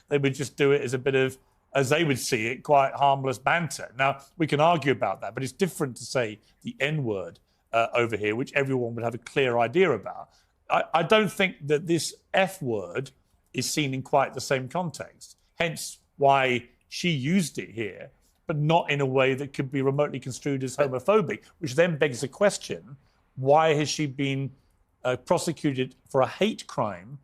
They would just do it as a bit of, as they would see it, quite harmless banter. Now, we can argue about that, but it's different to say the N-word over here, which everyone would have a clear idea about. I don't think that this F word is seen in quite the same context, hence why she used it here, but not in a way that could be remotely construed as homophobic, which then begs the question, why has she been prosecuted for a hate crime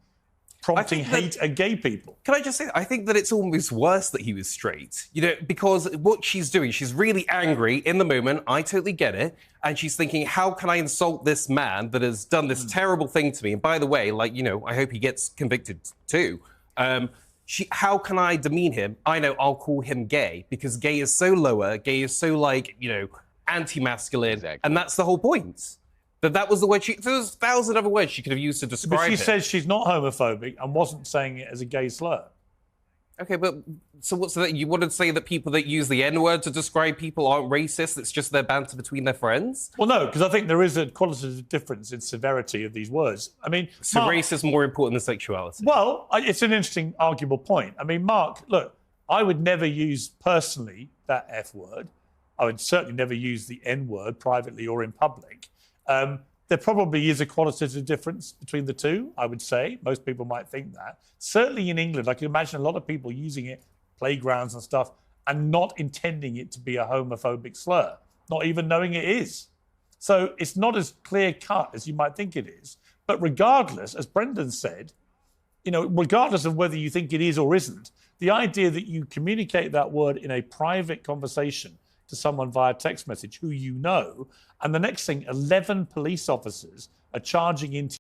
prompting hate at gay people? Can I just say, I think that it's almost worse that he was straight, because what she's doing, she's really angry in the moment. I totally get it. And she's thinking, how can I insult this man that has done this terrible thing to me? And by the way, I hope he gets convicted too. How can I demean him? I know, I'll call him gay, because gay is so lower, gay is so anti-masculine. Exactly. And that's the whole point. That was the word there's 1,000 other words she could have used to describe it. But she says she's not homophobic and wasn't saying it as a gay slur. Okay, but so what's that? You want to say that people that use the N-word to describe people aren't racist? It's just their banter between their friends? Well, no, because I think there is a qualitative difference in severity of these words. I mean, so Mark, race is more important than sexuality? Well, it's an interesting, arguable point. I mean, Mark, look, I would never use personally that F word. I would certainly never use the N-word privately or in public. There probably is a qualitative difference between the two, I would say. Most people might think that. Certainly in England, I can imagine a lot of people using it, playgrounds and stuff, and not intending it to be a homophobic slur, not even knowing it is. So it's not as clear-cut as you might think it is. But regardless, as Brendan said, regardless of whether you think it is or isn't, the idea that you communicate that word in a private conversation to someone via text message who you know, and the next thing, 11 police officers are charging into